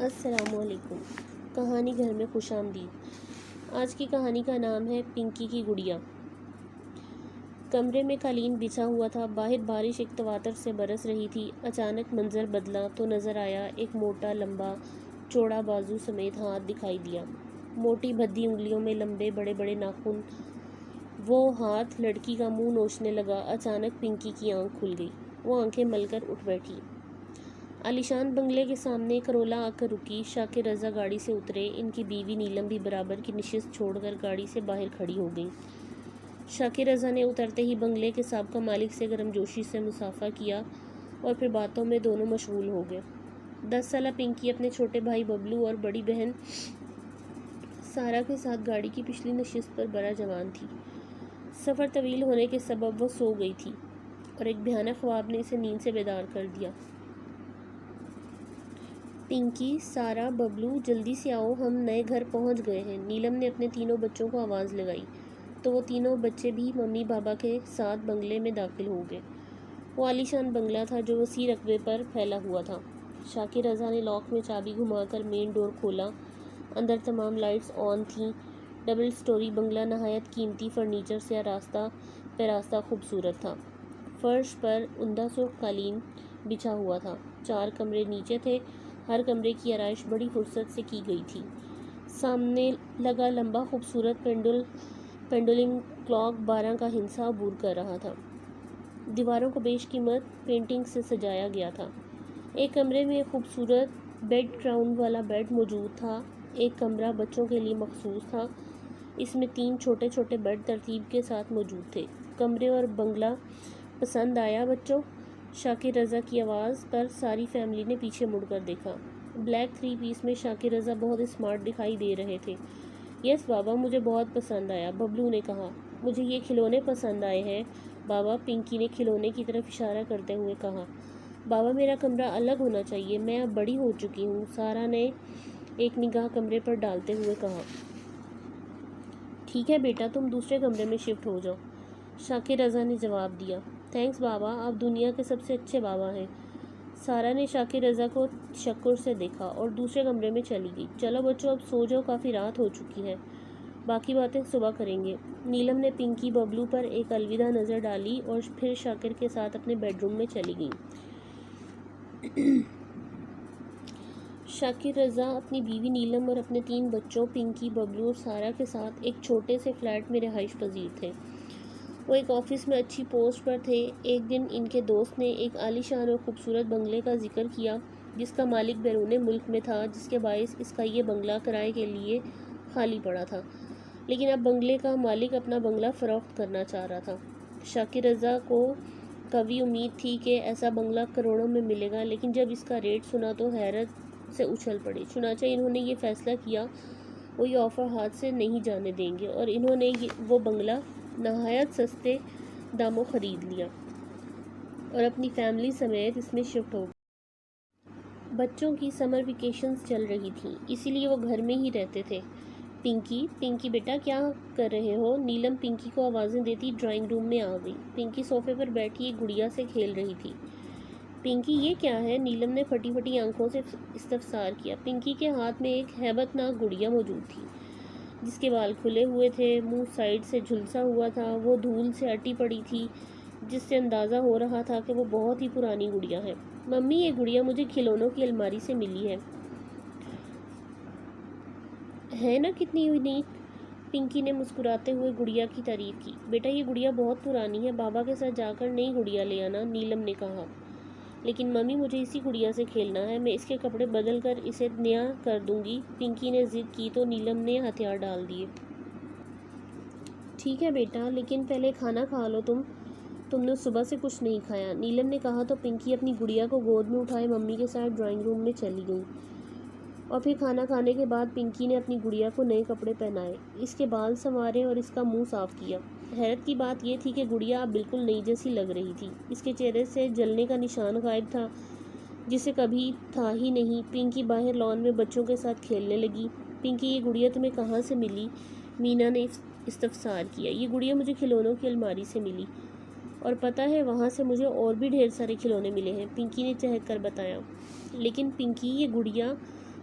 السلام علیکم۔ کہانی گھر میں خوش آمدید۔ آج کی کہانی کا نام ہے پنکی کی گڑیا۔ کمرے میں قالین بچھا ہوا تھا، باہر بارش ایک تواتر سے برس رہی تھی۔ اچانک منظر بدلا تو نظر آیا ایک موٹا لمبا چوڑا بازو سمیت ہاتھ دکھائی دیا، موٹی بھدی انگلیوں میں لمبے بڑے بڑے ناخن۔ وہ ہاتھ لڑکی کا منہ نوچنے لگا۔ اچانک پنکی کی آنکھ کھل گئی، وہ آنکھیں مل کر اٹھ بیٹھی۔ عالیشان بنگلے کے سامنے کرولا آ کر رکی۔ شاکر رضا گاڑی سے اترے۔ ان کی بیوی نیلم بھی برابر کی نشست چھوڑ کر گاڑی سے باہر کھڑی ہو گئی۔ شاکر رضا نے اترتے ہی بنگلے کے سابقہ مالک سے گرم جوشی سے مصافحہ کیا اور پھر باتوں میں دونوں مشغول ہو گئے۔ 10 سالہ پنکی اپنے چھوٹے بھائی ببلو اور بڑی بہن سارا کے ساتھ گاڑی کی پچھلی نشست پر برا جوان تھی۔ سفر طویل ہونے کے سبب وہ سو گئی تھی اور ایک بھیانک خواب نے اسے نیند سے بیدار کر دیا۔ پنکی، سارا، ببلو، جلدی سے آؤ، ہم نئے گھر پہنچ گئے ہیں۔ نیلم نے اپنے تینوں بچوں کو آواز لگائی تو وہ تینوں بچے بھی ممی بابا کے ساتھ بنگلے میں داخل ہو گئے۔ وہ عالیشان بنگلہ تھا جو وسیع رقبے پر پھیلا ہوا تھا۔ شاکر رضا نے لاک میں چابی گھما کر مین ڈور کھولا۔ اندر تمام لائٹس آن تھیں۔ ڈبل سٹوری بنگلہ نہایت قیمتی فرنیچر سے آراستہ پیراستہ خوبصورت تھا۔ فرش پر عمدہ سرخ قالین بچھا ہوا تھا۔ 4 کمرے نیچے تھے۔ ہر کمرے کی آرائش بڑی فرصت سے کی گئی تھی۔ سامنے لگا لمبا خوبصورت پینڈولم کلاک 12 کا ہندسہ عبور کر رہا تھا۔ دیواروں کو بیش قیمت پینٹنگ سے سجایا گیا تھا۔ ایک کمرے میں ایک خوبصورت بیڈ کراؤن والا بیڈ موجود تھا۔ ایک کمرہ بچوں کے لیے مخصوص تھا۔ اس میں 3 چھوٹے چھوٹے بیڈ ترتیب کے ساتھ موجود تھے۔ کمرے اور بنگلہ پسند آیا بچوں؟ شاکر رضا کی آواز پر ساری فیملی نے پیچھے مڑ کر دیکھا۔ بلیک 3 پیس میں شاکر رضا بہت اسمارٹ دکھائی دے رہے تھے۔ یس بابا، مجھے بہت پسند آیا، ببلو نے کہا۔ مجھے یہ کھلونے پسند آئے ہیں بابا، پنکی نے کھلونے کی طرف اشارہ کرتے ہوئے کہا۔ بابا، میرا کمرہ الگ ہونا چاہیے، میں اب بڑی ہو چکی ہوں، سارا نے ایک نگاہ کمرے پر ڈالتے ہوئے کہا۔ ٹھیک ہے بیٹا، تم دوسرے کمرے میں شفٹ ہو جاؤ، شاکر رضا نے جواب دیا۔ تھینکس بابا، آپ دنیا کے سب سے اچھے بابا ہیں۔ سارا نے شاکر رضا کو تشکر سے دیکھا اور دوسرے کمرے میں چلی گئی۔ چلو بچوں، اب سو جاؤ، کافی رات ہو چکی ہے، باقی باتیں صبح کریں گے۔ نیلم نے پنکی ببلو پر ایک الوداع نظر ڈالی اور پھر شاکر کے ساتھ اپنے بیڈ روم میں چلی گئیں۔ شاکر رضا اپنی بیوی نیلم اور اپنے 3 بچوں پنکی، ببلو اور سارا کے ساتھ ایک چھوٹے سے فلیٹ میں رہائش پذیر تھے۔ وہ ایک آفس میں اچھی پوسٹ پر تھے۔ ایک دن ان کے دوست نے ایک عالیشان اور خوبصورت بنگلے کا ذکر کیا جس کا مالک بیرون ملک میں تھا، جس کے باعث اس کا یہ بنگلہ کرائے کے لیے خالی پڑا تھا۔ لیکن اب بنگلے کا مالک اپنا بنگلہ فروخت کرنا چاہ رہا تھا۔ شاکر رضا کو قوی امید تھی کہ ایسا بنگلہ کروڑوں میں ملے گا، لیکن جب اس کا ریٹ سنا تو حیرت سے اچھل پڑے۔ چنانچہ انہوں نے یہ فیصلہ کیا وہ یہ آفر ہاتھ سے نہیں جانے دیں گے اور انہوں نے وہ بنگلہ نہایت سستے داموں خرید لیا اور اپنی فیملی سمیت اس میں شفٹ ہو گئے۔ بچوں کی سمر ویکیشنز چل رہی تھیں، اسی لیے وہ گھر میں ہی رہتے تھے۔ پنکی بیٹا کیا کر رہے ہو؟ نیلم پنکی کو آوازیں دیتی ڈرائنگ روم میں آ گئی۔ پنکی صوفے پر بیٹھی ایک گڑیا سے کھیل رہی تھی۔ پنکی، یہ کیا ہے؟ نیلم نے پھٹی پھٹی آنکھوں سے استفسار کیا۔ پنکی کے ہاتھ میں ایک ہیبت ناک گڑیا موجود تھی جس کے بال کھلے ہوئے تھے، منہ سائیڈ سے جھلسا ہوا تھا۔ وہ دھول سے اٹی پڑی تھی جس سے اندازہ ہو رہا تھا کہ وہ بہت ہی پرانی گڑیا ہے۔ ممی، یہ گڑیا مجھے کھلونوں کی الماری سے ملی ہے نا، کتنی یونیک؟ پنکی نے مسکراتے ہوئے گڑیا کی تعریف کی۔ بیٹا، یہ گڑیا بہت پرانی ہے، بابا کے ساتھ جا کر نئی گڑیا لے آنا، نیلم نے کہا۔ لیکن ممی، مجھے اسی گڑیا سے کھیلنا ہے، میں اس کے کپڑے بدل کر اسے نیا کر دوں گی۔ پنکی نے ضد کی تو نیلم نے ہتھیار ڈال دیے۔ ٹھیک ہے بیٹا، لیکن پہلے کھانا کھا لو، تم نے صبح سے کچھ نہیں کھایا، نیلم نے کہا تو پنکی اپنی گڑیا کو گود میں اٹھائے ممی کے ساتھ ڈرائنگ روم میں چلی گئی اور پھر کھانا کھانے کے بعد پنکی نے اپنی گڑیا کو نئے کپڑے پہنائے، اس کے بال سنوارے اور اس کا منہ صاف کیا۔ حیرت کی بات یہ تھی کہ گڑیا اب بالکل نئی جیسی لگ رہی تھی۔ اس کے چہرے سے جلنے کا نشان غائب تھا جسے کبھی تھا ہی نہیں۔ پنکی باہر لان میں بچوں کے ساتھ کھیلنے لگی۔ پنکی، یہ گڑیا تمہیں کہاں سے ملی؟ مینا نے استفسار کیا۔ یہ گڑیا مجھے کھلونوں کی الماری سے ملی اور پتہ ہے وہاں سے مجھے اور بھی ڈھیر سارے کھلونے ملے ہیں، پنکی نے چہک کر بتایا۔ لیکن پنکی، یہ گڑیا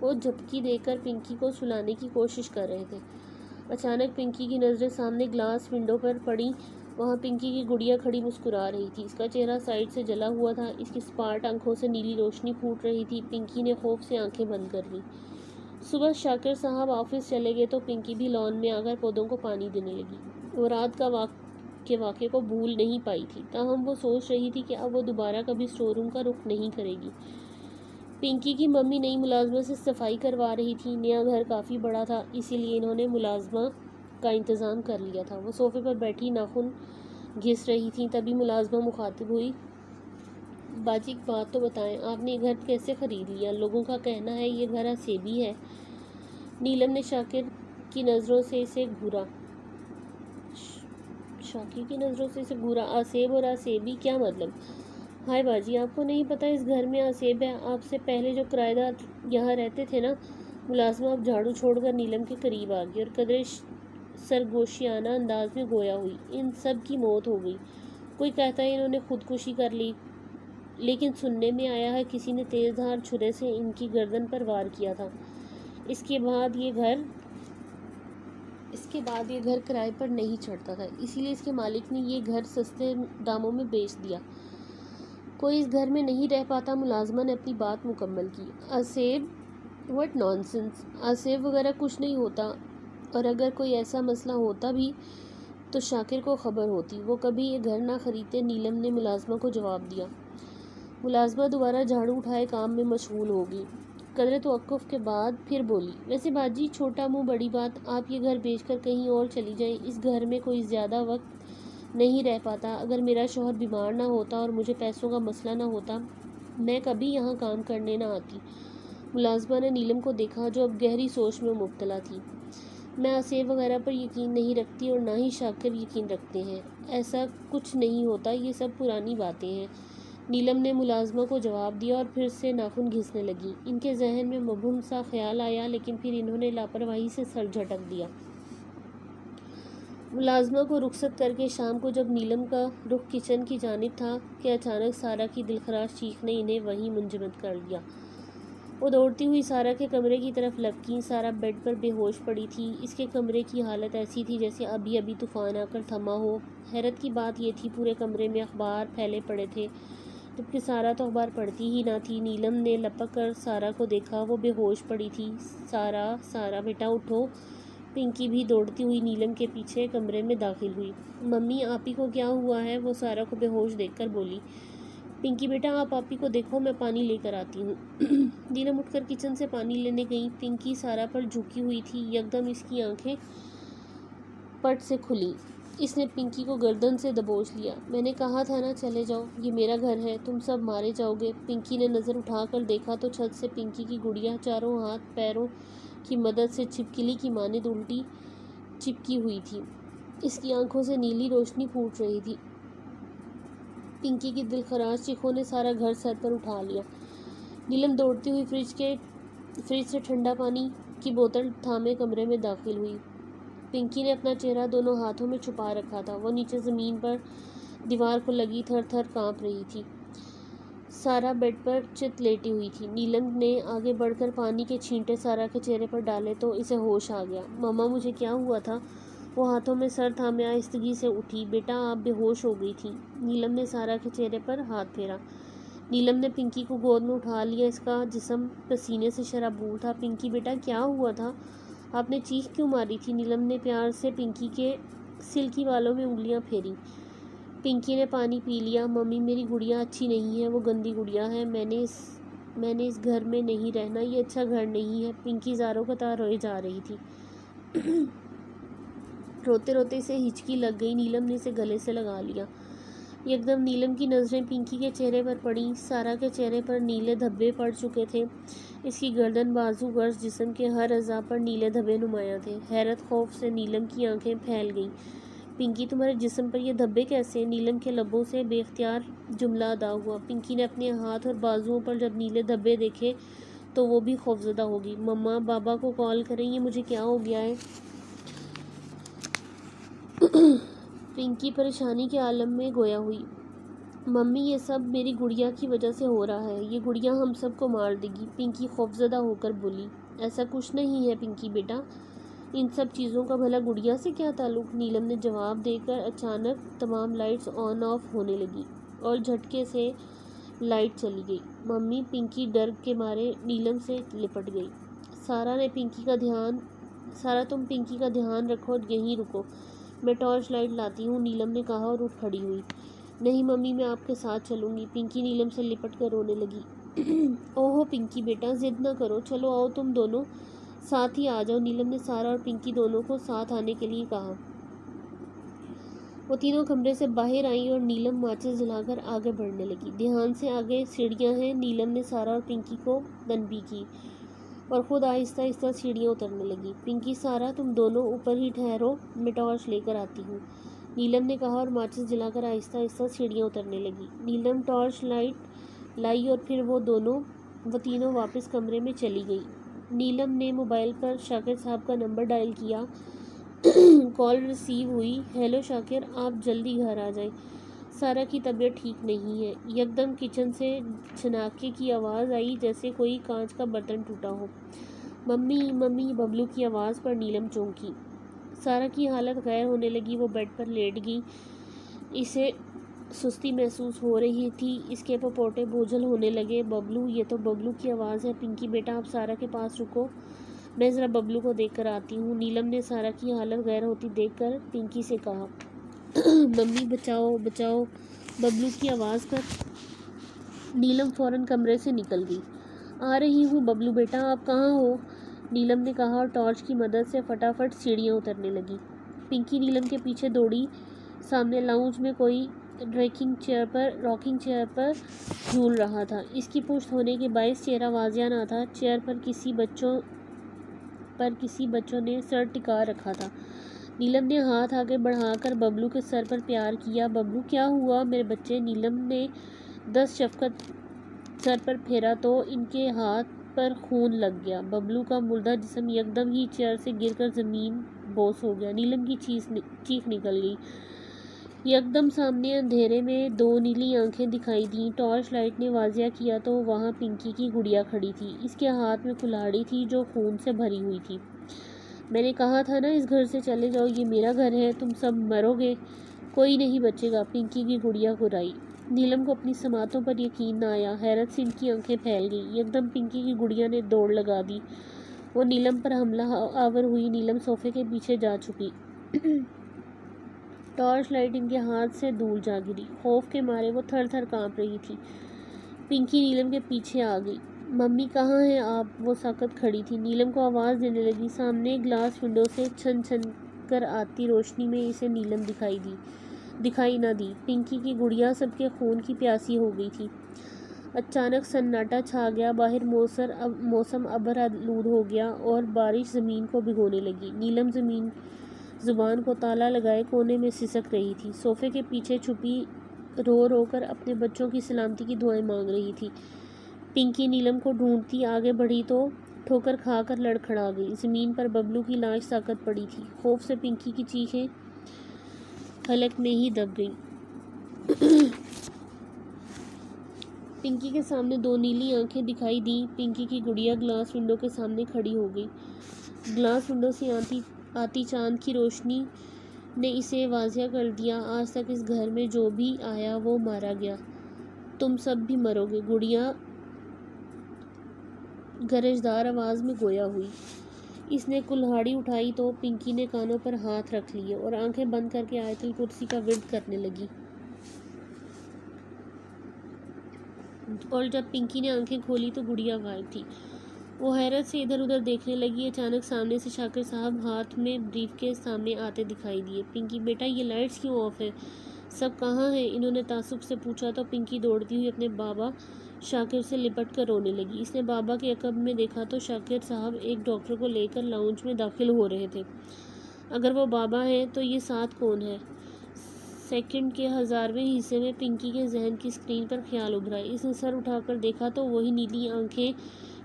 وہ جھپکی دے کر پنکی کو سلانے کی کوشش کر رہے تھے۔ اچانک پنکی کی نظریں سامنے گلاس ونڈو پر پڑی۔ وہاں پنکی کی گڑیا کھڑی مسکرا رہی تھی۔ اس کا چہرہ سائڈ سے جلا ہوا تھا، اس کی سپاٹ آنکھوں سے نیلی روشنی پھوٹ رہی تھی۔ پنکی نے خوف سے آنکھیں بند کر لیں۔ صبح شاکر صاحب آفس چلے گئے تو پنکی بھی لان میں آ کر پودوں کو پانی دینے لگی۔ وہ رات کے واقعے کو بھول نہیں پائی تھی، تاہم وہ سوچ رہی تھی کہ اب وہ دوبارہ کبھی اسٹور روم کا رخ نہیں کرے گی۔ پنکی کی ممی نئی ملازمہ سے صفائی کروا رہی تھی۔ نیا گھر کافی بڑا تھا، اسی لیے انہوں نے ملازمہ کا انتظام کر لیا تھا۔ وہ صوفے پر بیٹھی ناخن گھس رہی تھیں، تبھی ملازمہ مخاطب ہوئی۔ باجی ایک بات تو بتائیں، آپ نے یہ گھر کیسے خرید لیا؟ لوگوں کا کہنا ہے یہ گھر آسیبی ہے۔ نیلم نے شاکر کی نظروں سے اسے گھورا۔ آسیب اور آسیبی کیا مطلب؟ ہائے باجی، آپ کو نہیں پتہ اس گھر میں آسیب ہے؟ آپ سے پہلے جو کرایہ دار یہاں رہتے تھے نا۔ ملازمہ اب جھاڑو چھوڑ کر نیلم کے قریب آ گئی اور قدرے سرگوشیانہ انداز میں گویا ہوئی۔ ان سب کی موت ہو گئی۔ کوئی کہتا ہے انہوں نے خودکشی کر لی، لیکن سننے میں آیا ہے کسی نے تیز دھار چھرے سے ان کی گردن پر وار کیا تھا۔ اس کے بعد یہ گھر کرائے پر نہیں چڑھتا تھا، اسی لیے اس کے مالک نے یہ گھر سستے داموں میں بیچ دیا۔ کوئی اس گھر میں نہیں رہ پاتا۔ ملازمہ نے اپنی بات مکمل کی۔ آسیب؟ What nonsense! آسیب وغیرہ کچھ نہیں ہوتا، اور اگر کوئی ایسا مسئلہ ہوتا بھی تو شاکر کو خبر ہوتی، وہ کبھی یہ گھر نہ خریدتے۔ نیلم نے ملازمہ کو جواب دیا۔ ملازمہ دوبارہ جھاڑو اٹھائے کام میں مشغول ہوگی۔ قدرے توقف کے بعد پھر بولی، ویسے باجی چھوٹا منہ بڑی بات، آپ یہ گھر بیچ کر کہیں اور چلی جائیں۔ اس گھر میں کوئی زیادہ وقت نہیں رہ پاتا۔ اگر میرا شوہر بیمار نہ ہوتا اور مجھے پیسوں کا مسئلہ نہ ہوتا، میں کبھی یہاں کام کرنے نہ آتی۔ ملازمہ نے نیلم کو دیکھا جو اب گہری سوچ میں مبتلا تھی۔ میں آسیب وغیرہ پر یقین نہیں رکھتی اور نہ ہی شاکر یقین رکھتے ہیں۔ ایسا کچھ نہیں ہوتا، یہ سب پرانی باتیں ہیں۔ نیلم نے ملازمہ کو جواب دیا اور پھر سے ناخن گھسنے لگی۔ ان کے ذہن میں مبہم سا خیال آیا، لیکن پھر انہوں نے لاپرواہی سے سر جھٹک دیا۔ ملازمہ کو رخصت کر کے شام کو جب نیلم کا رخ کچن کی جانب تھا کہ اچانک سارہ کی دلخراش چیخ نے انہیں وہیں منجمد کر لیا۔ وہ دوڑتی ہوئی سارہ کے کمرے کی طرف لپکیں۔ سارہ بیڈ پر بے ہوش پڑی تھی۔ اس کے کمرے کی حالت ایسی تھی جیسے ابھی ابھی طوفان آ کر تھما ہو۔ حیرت کی بات یہ تھی پورے کمرے میں اخبار پھیلے پڑے تھے، جبکہ سارہ تو اخبار پڑھتی ہی نہ تھی۔ نیلم نے لپک کر سارہ کو دیکھا، وہ بے ہوش پڑی تھی۔ سارہ بیٹا اٹھو۔ پنکی بھی دوڑتی ہوئی نیلم کے پیچھے کمرے میں داخل ہوئی۔ ممی آپی کو کیا ہوا ہے؟ وہ سارہ کو بے ہوش دیکھ کر بولی۔ پنکی بیٹا آپ آپی کو دیکھو، میں پانی لے کر آتی ہوں۔ نیلم اٹھ کر کچن سے پانی لینے گئی۔ پنکی سارہ پر جھکی ہوئی تھی۔ یکدم اس کی آنکھیں پٹ سے کھلیں۔ اس نے پنکی کو گردن سے دبوچ لیا۔ میں نے کہا تھا نا چلے جاؤ، یہ میرا گھر ہے، تم سب مارے جاؤ گے۔ پنکی نے نظر اٹھا کر دیکھا تو چھت سے پنکی کی گڑیا چاروں ہاتھ پیروں کی مدد سے چھپکلی کی مانند الٹی چپکی ہوئی تھی۔ اس کی آنکھوں سے نیلی روشنی پھوٹ رہی تھی۔ پنکی کی دلخراش چیخوں نے سارا گھر سر پر اٹھا لیا۔ نیلم دوڑتی ہوئی فریج سے ٹھنڈا پانی کی بوتل تھامے کمرے میں داخل ہوئی۔ پنکی نے اپنا چہرہ دونوں ہاتھوں میں چھپا رکھا تھا۔ وہ نیچے زمین پر دیوار کو لگی تھر تھر کانپ رہی تھی۔ سارہ بیڈ پر چت لیٹی ہوئی تھی۔ نیلم نے آگے بڑھ کر پانی کے چھینٹے سارہ کے چہرے پر ڈالے تو اسے ہوش آ گیا۔ مما مجھے کیا ہوا تھا؟ وہ ہاتھوں میں سر تھامے آہستگی سے اٹھی۔ بیٹا آپ بے ہوش ہو گئی تھی۔ نیلم نے سارہ کے چہرے پر ہاتھ پھیرا۔ نیلم نے پنکی کو گود میں اٹھا لیا۔ اس کا جسم پسینے سے شرابور تھا۔ پنکی بیٹا کیا ہوا تھا؟ آپ نے چیخ کیوں ماری تھی؟ نیلم نے پیار سے پنکی کے سلکی بالوں میں انگلیاں پھیری۔ پنکی نے پانی پی لیا۔ ممی میری گڑیا اچھی نہیں ہے، وہ گندی گڑیا ہے، میں نے اس گھر میں نہیں رہنا، یہ اچھا گھر نہیں ہے۔ پنکی زاروں قطار روئے جا رہی تھی۔ روتے روتے اسے ہچکی لگ گئی۔ نیلم نے اسے گلے سے لگا لیا۔ یکدم نیلم کی نظریں پنکی کے چہرے پر پڑیں۔ سارہ کے چہرے پر نیلے دھبے پڑ چکے تھے۔ اس کی گردن، بازو، غرض جسم کے ہر اعضاء پر نیلے دھبے نمایاں تھے۔ حیرت خوف سے نیلم کی آنکھیں پھیل گئیں۔ پنکی تمہارے جسم پر یہ دھبے کیسے؟ نیلم کے لبوں سے بے اختیار جملہ ادا ہوا۔ پنکی نے اپنے ہاتھ اور بازوؤں پر جب نیلے دھبے دیکھے تو وہ بھی خوفزدہ ہو گئی۔ مما بابا کو کال کریں، یہ مجھے کیا ہو گیا ہے؟ پنکی پریشانی کے عالم میں گویا ہوئی۔ ممی یہ سب میری گڑیا کی وجہ سے ہو رہا ہے، یہ گڑیا ہم سب کو مار دے گی، پنکی خوفزدہ ہو کر بولی۔ ایسا کچھ نہیں ہے پنکی بیٹا، ان سب چیزوں کا بھلا گڑیا سے کیا تعلق، نیلم نے جواب دے کر اچانک تمام لائٹس آن آف ہونے لگی اور جھٹکے سے لائٹ چلی گئی۔ ممی پنکی ڈر کے مارے نیلم سے لپٹ گئی۔ سارا تم پنکی کا دھیان رکھو اور یہیں رکو، میں ٹارچ لائٹ لاتی ہوں، نیلم نے کہا اور اٹھ کھڑی ہوئی۔ نہیں ممی، میں آپ کے ساتھ چلوں گی، پنکی نیلم سے لپٹ کر رونے لگی۔ اوہو پنکی بیٹا، ضد نہ کرو، چلو آؤ تم دونوں ساتھ ہی آ جاؤ، نیلم نے سارا اور پنکی دونوں کو ساتھ آنے کے لیے کہا۔ وہ تینوں کمرے سے باہر آئیں اور نیلم ماچس جلا کر آگے بڑھنے لگی۔ دھیان سے، آگے سیڑھیاں ہیں، نیلم نے سارا اور پنکی کو تنبیہ کی اور خود آہستہ آہستہ سیڑھیاں اترنے لگی۔ پنکی سارا تم دونوں اوپر ہی ٹھہرو، میں ٹارچ لے کر آتی ہوں، نیلم نے کہا اور ماچس جلا کر آہستہ آہستہ سیڑھیاں اترنے لگی۔ نیلم ٹارچ لائٹ لائی اور پھر وہ تینوں واپس کمرے میں چلی گئی۔ نیلم نے موبائل پر شاکر صاحب کا نمبر ڈائل کیا۔ کال ریسیو ہوئی۔ ہیلو شاکر، آپ جلدی گھر آ جائیں، سارا کی طبیعت ٹھیک نہیں ہے۔ یکدم کچن سے چھناکے کی آواز آئی جیسے کوئی کانچ کا برتن ٹوٹا ہو۔ ممی ممی، ببلو کی آواز پر نیلم چونکی۔ سارا کی حالت غیر ہونے لگی، وہ بیڈ پر لیٹ گئی، اسے سستی محسوس ہو رہی تھی، اس کے پپوٹے بوجھل ہونے لگے۔ ببلو، یہ تو ببلو کی آواز ہے، پنکی بیٹا آپ سارا کے پاس رکو، میں ذرا ببلو کو دیکھ کر آتی ہوں، نیلم نے سارا کی حالت غیر ہوتی دیکھ کر پنکی سے کہا۔ ممی بچاؤ بچاؤ، ببلو کی آواز پر نیلم فوراً کمرے سے نکل گئی۔ آ رہی ہوں ببلو بیٹا، آپ کہاں ہو، نیلم نے کہا اور ٹارچ کی مدد سے فٹافٹ سیڑھیاں اترنے لگی۔ پنکی نیلم کے پیچھے دوڑی۔ سامنے لاؤنج میں کوئی راکنگ چیئر پر جھول رہا تھا، اس کی پشت ہونے کے باعث چہرہ واضح نہ تھا۔ چیئر پر کسی بچوں نے سر ٹکا رکھا تھا۔ نیلم نے ہاتھ آگے بڑھا کر ببلو کے سر پر پیار کیا۔ ببلو کیا ہوا میرے بچے، نیلم نے دست شفقت سر پر پھیرا تو ان کے ہاتھ پر خون لگ گیا۔ ببلو کا مردہ جسم یکدم ہی چیئر سے گر کر زمین بوس ہو گیا۔ نیلم کی چیخ نکل گئی۔ یکدم سامنے اندھیرے میں دو نیلی آنکھیں دکھائی دیں۔ ٹارچ لائٹ نے واضح کیا تو وہاں پنکی کی گڑیا کھڑی تھی، اس کے ہاتھ میں کلہاڑی تھی جو خون سے بھری ہوئی تھی۔ میں نے کہا تھا نا اس گھر سے چلے جاؤ، یہ میرا گھر ہے، تم سب مرو گے، کوئی نہیں بچے گا، پنکی کی گڑیا گرائی۔ نیلم کو اپنی سماعتوں پر یقین نہ آیا، حیرت سے ان کی آنکھیں پھیل گئیں۔ یکدم پنکی کی گڑیا نے دوڑ لگا دی، وہ نیلم پر حملہ آور ہوئی۔ نیلم صوفے کے پیچھے جا چھپی۔ ٹارچ لائٹ ان کے ہاتھ سے دور جا گری، خوف کے مارے وہ تھر تھر کانپ رہی تھی۔ پنکی نیلم کے پیچھے آ گئی۔ ممی کہاں ہیں آپ، وہ ساکت کھڑی تھی، نیلم کو آواز دینے لگی۔ سامنے گلاس ونڈو سے چھن چھن کر آتی روشنی میں اسے نیلم دکھائی نہ دی۔ پنکی کی گڑیا سب کے خون کی پیاسی ہو گئی تھی۔ اچانک سناٹا چھا گیا، باہر موسم ابر آلود ہو گیا اور بارش زمین کو بھگونے لگی۔ نیلم زبان کو تالا لگائے کونے میں سسک رہی تھی، صوفے کے پیچھے چھپی رو رو کر اپنے بچوں کی سلامتی کی دعائیں مانگ رہی تھی۔ پنکی نیلم کو ڈھونڈتی آگے بڑھی تو ٹھوکر کھا کر لڑکھڑا گئی۔ زمین پر ببلو کی لاش ساکت پڑی تھی، خوف سے پنکی کی چیخیں حلق میں ہی دب گئیں۔ پنکی کے سامنے دو نیلی آنکھیں دکھائی دیں۔ پنکی کی گڑیا گلاس ونڈو کے سامنے کھڑی ہو گئی۔ گلاس ونڈو سے آتی چاند کی روشنی نے اسے واضح کر دیا، آج تک اس گھر میں جو بھی آیا وہ مارا گیا، تم سب بھی مرو گے، گڑیا گرجدار آواز میں گویا ہوئی۔ اس نے کلہاڑی اٹھائی تو پنکی نے کانوں پر ہاتھ رکھ لیے اور آنکھیں بند کر کے آیت الکرسی کا ورد کرنے لگی۔ اور جب پنکی نے آنکھیں کھولی تو گڑیا غائب تھی۔ وہ حیرت سے ادھر ادھر دیکھنے لگی۔ اچانک سامنے سے شاکر صاحب ہاتھ میں بریف کیس سامنے آتے دکھائی دیے۔ پنکی بیٹا یہ لائٹس کیوں آف ہیں، سب کہاں ہیں، انہوں نے تعصب سے پوچھا تو پنکی دوڑتی ہوئی اپنے بابا شاکر سے لپٹ کر رونے لگی۔ اس نے بابا کے عقب میں دیکھا تو شاکر صاحب ایک ڈاکٹر کو لے کر لاؤنج میں داخل ہو رہے تھے۔ اگر وہ بابا ہیں تو یہ ساتھ کون ہے؟ سیکنڈ کے 1000ویں حصے میں پنکی کے ذہن کی اسکرین پر خیال ابھرا۔ اس نے سر اٹھا کر دیکھا تو وہی نیلی آنکھیں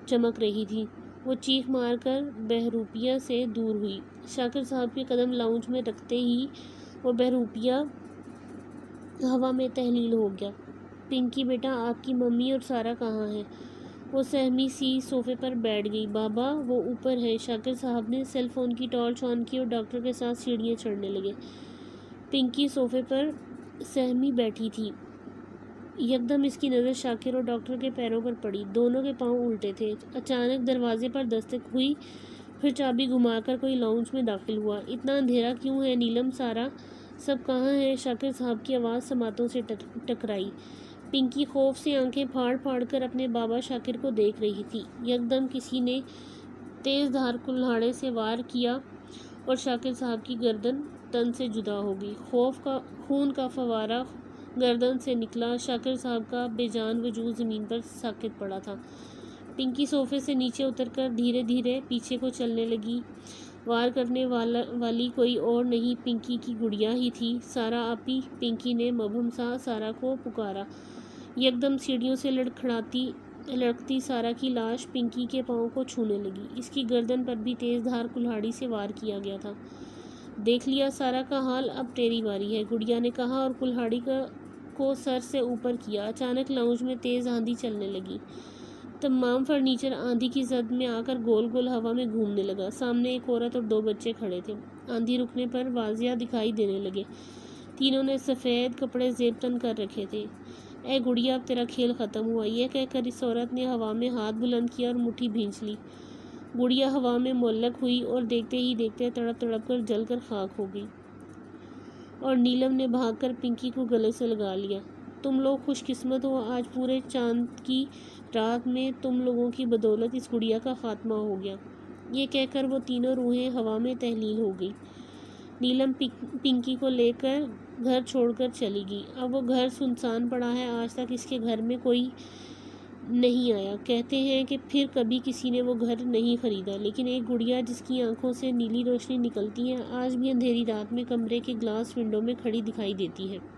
چمک رہی تھیں۔ وہ چیخ مار کر بہروپیہ سے دور ہوئی۔ شاکر صاحب کے قدم لاؤنج میں رکھتے ہی وہ بہروپیہ ہوا میں تحلیل ہو گیا۔ پنکی بیٹا آپ کی ممی اور سارا کہاں ہیں؟ وہ سہمی سی صوفے پر بیٹھ گئی۔ بابا وہ اوپر ہے۔ شاکر صاحب نے سیل فون کی ٹارچ آن کی اور ڈاکٹر کے ساتھ سیڑھیاں چڑھنے لگے۔ پنکی صوفے پر سہمی بیٹھی تھی۔ یکدم اس کی نظر شاکر اور ڈاکٹر کے پیروں پر پڑی۔ دونوں کے پاؤں الٹے تھے۔ اچانک دروازے پر دستک ہوئی، پھر چابی گھما کر کوئی لاؤنج میں داخل ہوا۔ اتنا اندھیرا کیوں ہے؟ نیلم، سارا سب کہاں ہیں؟ شاکر صاحب کی آواز سماعتوں سے ٹکرائی۔ پنکی خوف سے آنکھیں پھاڑ پھاڑ کر اپنے بابا شاکر کو دیکھ رہی تھی۔ یکدم کسی نے تیز دھار کلہاڑے سے وار کیا اور شاکر صاحب کی گردن تن سے جدا ہو گئی۔ خون کا فوارہ گردن سے نکلا۔ شاکر صاحب کا بے جان وجود زمین پر ساکت پڑا تھا۔ پنکی صوفے سے نیچے اتر کر دھیرے دھیرے پیچھے کو چلنے لگی۔ وار کرنے والی کوئی اور نہیں، پنکی کی گڑیا ہی تھی، سارا آپی۔ پنکی نے مبہم سا سارا کو پکارا۔ یکدم سیڑھیوں سے لڑکتی سارا کی لاش پنکی کے پاؤں کو چھونے لگی۔ اس کی گردن پر بھی تیز دھار کلہاڑی سے وار کیا گیا تھا۔ دیکھ لیا سارا کا حال، اب تیری باری ہے، گڑیا نے کہا اور کلہاڑی کو سر سے اوپر کیا۔ اچانک لاؤنج میں تیز آندھی چلنے لگی۔ تمام فرنیچر آندھی کی زد میں آ کر گول گول ہوا میں گھومنے لگا۔ سامنے ایک عورت اور 2 بچے کھڑے تھے، آندھی رکنے پر واضح دکھائی دینے لگے۔ تینوں نے سفید کپڑے زیب تن کر رکھے تھے۔ اے گڑیا، اب تیرا کھیل ختم ہوا، یہ کہہ کر اس عورت نے ہوا میں ہاتھ بلند کیا اور مٹھی بھینچ لی۔ گڑیا ہوا میں معلق ہوئی اور دیکھتے ہی دیکھتے تڑپ تڑپ کر جل کر خاک ہو گئی۔ اور نیلم نے بھاگ کر پنکی کو گلے سے لگا لیا۔ تم لوگ خوش قسمت ہو، آج پورے چاند کی رات میں تم لوگوں کی بدولت اس گڑیا کا خاتمہ ہو گیا۔ یہ کہہ کر وہ تینوں روحیں ہوا میں تحلیل ہو گئی۔ نیلم پنکی کو لے کر گھر چھوڑ کر چلی گئی۔ اب وہ گھر سنسان پڑا ہے، آج تک اس کے گھر میں کوئی نہیں آیا۔ کہتے ہیں کہ پھر کبھی کسی نے وہ گھر نہیں خریدا، لیکن ایک گڑیا جس کی آنکھوں سے نیلی روشنی نکلتی ہے، آج بھی اندھیری رات میں کمرے کے گلاس ونڈو میں کھڑی دکھائی دیتی ہے۔